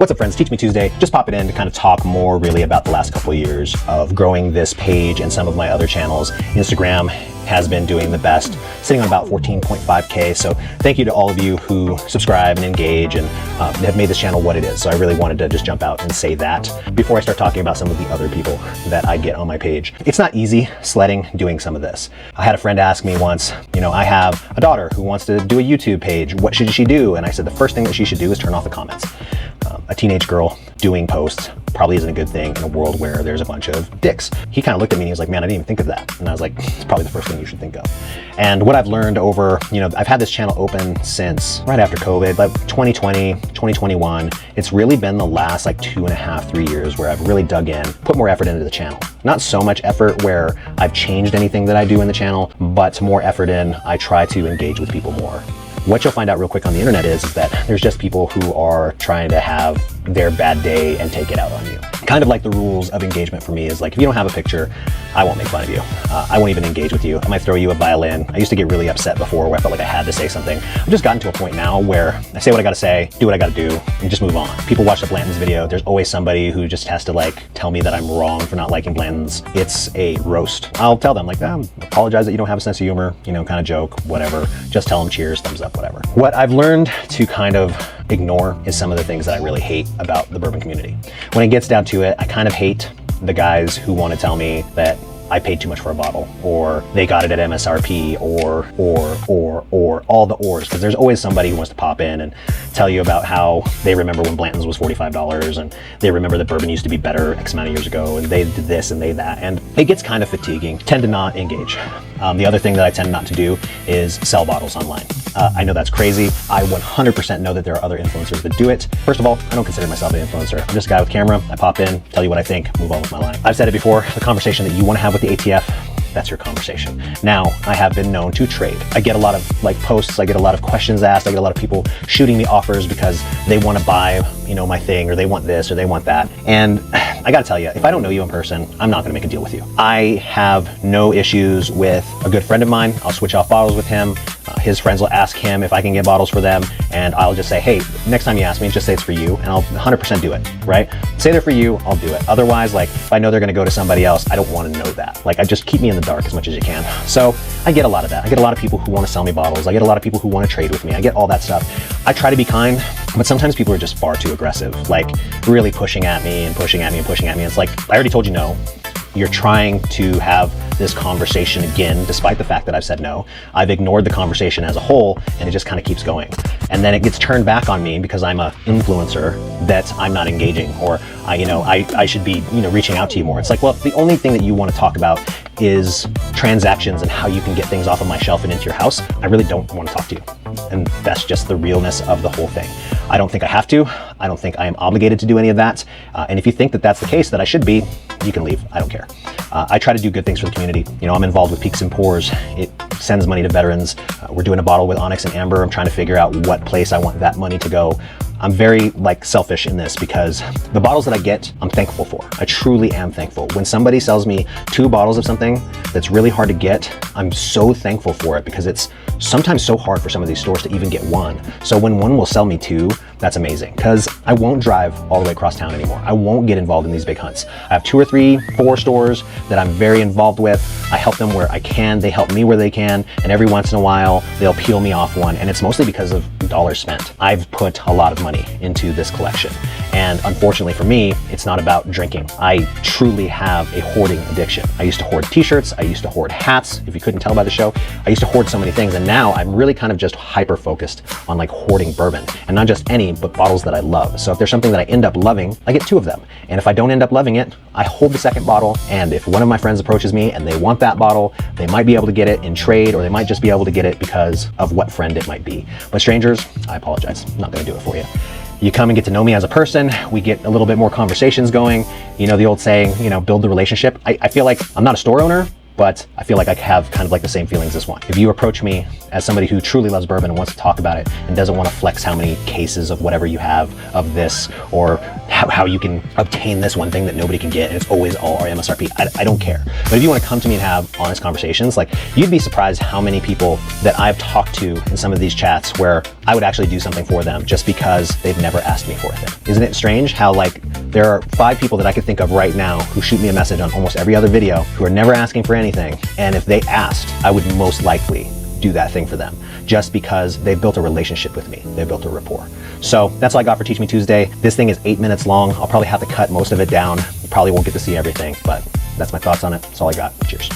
What's up, friends? Teach Me Tuesday. Just popping in to kind of talk more really about the last couple of years of growing this page and some of my other channels. Instagram has been doing the best, sitting on about 14.5K. So thank you to all of you who subscribe and engage and have made this channel what it is. So I really wanted to just jump out and say that before I start talking about some of the other people that I get on my page. It's not easy sledding doing some of this. I had a friend ask me once, I have a daughter who wants to do a YouTube page. What should she do? And I said the first thing that she should do is turn off the comments. A teenage girl doing posts probably isn't a good thing in a world where there's a bunch of dicks. He kind of looked at me and he was like, man, I didn't even think of that. And I was like, it's probably the first thing you should think of. And what I've learned over, I've had this channel open since right after COVID, like 2020, 2021. It's really been the last like 2.5, 3 years where I've really dug in, put more effort into the channel. Not so much effort where I've changed anything that I do in the channel, but more effort in, I try to engage with people more. What you'll find out real quick on the internet is that there's just people who are trying to have their bad day and take it out on you. Kind of like the rules of engagement for me is like, if you don't have a picture, I won't make fun of you. I won't even engage with you. I might throw you a violin. I used to get really upset before where I felt like I had to say something. I've just gotten to a point now where I say what I gotta say, do what I gotta do, and just move on. People watch the Blanton's video. There's always somebody who just has to like tell me that I'm wrong for not liking Blanton's. It's a roast. I'll tell them like, apologize that you don't have a sense of humor, kind of joke, whatever. Just tell them cheers, thumbs up, whatever. What I've learned to kind of ignore is some of the things that I really hate about the bourbon community. When it gets down to it, I kind of hate the guys who want to tell me that I paid too much for a bottle, or they got it at MSRP, or all the ors, because there's always somebody who wants to pop in and tell you about how they remember when Blanton's was $45 and they remember that bourbon used to be better X amount of years ago and they did this and they that, and it gets kind of fatiguing. Tend to not engage. The other thing that I tend not to do is sell bottles online. I know that's crazy. I 100% know that there are other influencers that do it. First of all, I don't consider myself an influencer. I'm just a guy with camera. I pop in, tell you what I think, move on with my life. I've said it before, the conversation that you want to have with the ATF, that's your conversation. Now, I have been known to trade. I get a lot of posts, I get a lot of questions asked, I get a lot of people shooting me offers because they want to buy, my thing, or they want this, or they want that. And I gotta tell you, if I don't know you in person, I'm not gonna make a deal with you. I have no issues with a good friend of mine. I'll switch off bottles with him. His friends will ask him if I can get bottles for them, and I'll just say, hey, next time you ask me, just say it's for you, and I'll 100% do it, right? Say they're for you, I'll do it. Otherwise, if I know they're gonna go to somebody else, I don't wanna know that. I just keep me in the dark as much as you can. So I get a lot of that. I get a lot of people who wanna sell me bottles. I get a lot of people who wanna trade with me. I get all that stuff. I try to be kind, but sometimes people are just far too aggressive, really pushing at me and pushing at me and pushing at me. It's like, I already told you no. You're trying to have this conversation again, despite the fact that I've said no. I've ignored the conversation as a whole, and it just kind of keeps going. And then it gets turned back on me because I'm an influencer that I'm not engaging, or I should be reaching out to you more. It's like, well, the only thing that you want to talk about is transactions and how you can get things off of my shelf and into your house. I really don't want to talk to you. And that's just the realness of the whole thing. I don't think I have to. I don't think I am obligated to do any of that. And if you think that that's the case, that I should be, you can leave. I don't care. I try to do good things for the community. I'm involved with Peaks and Pours. It sends money to veterans. We're doing a bottle with Onyx and Amber. I'm trying to figure out what place I want that money to go. I'm very selfish in this because the bottles that I get, I'm thankful for. I truly am thankful. When somebody sells me 2 bottles of something that's really hard to get, I'm so thankful for it because it's sometimes so hard for some of these stores to even get 1. So when one will sell me 2, that's amazing because I won't drive all the way across town anymore. I won't get involved in these big hunts. I have 2 or 3, 4 stores that I'm very involved with. I help them where I can. They help me where they can. And every once in a while, they'll peel me off one. And it's mostly because of dollars spent. I've put a lot of money into this collection. And unfortunately for me, it's not about drinking. I truly have a hoarding addiction. I used to hoard t-shirts. I used to hoard hats. If you couldn't tell by the show, I used to hoard so many things. And now I'm really kind of just hyper-focused on hoarding bourbon, and not just any, but bottles that I love. So if there's something that I end up loving, I get 2 of them. And if I don't end up loving it, I hold the second bottle. And if one of my friends approaches me and they want that bottle, they might be able to get it in trade, or they might just be able to get it because of what friend it might be. But strangers, I apologize. I'm not gonna do it for you. You come and get to know me as a person. We get a little bit more conversations going. The old saying, build the relationship. I feel like I'm not a store owner, but I feel like I have kind of like the same feelings as one. If you approach me as somebody who truly loves bourbon and wants to talk about it and doesn't want to flex how many cases of whatever you have of this, or how you can obtain this one thing that nobody can get and it's always all our MSRP, I don't care. But if you want to come to me and have honest conversations, like, you'd be surprised how many people that I've talked to in some of these chats where I would actually do something for them just because they've never asked me for a thing. Isn't it strange how, like, there are 5 people that I could think of right now who shoot me a message on almost every other video who are never asking for anything, and if they asked, I would most likely do that thing for them just because they've built a relationship with me. They've built a rapport. So that's all I got for Teach Me Tuesday. This thing is 8 minutes long. I'll probably have to cut most of it down. You probably won't get to see everything, but that's my thoughts on it. That's all I got. Cheers.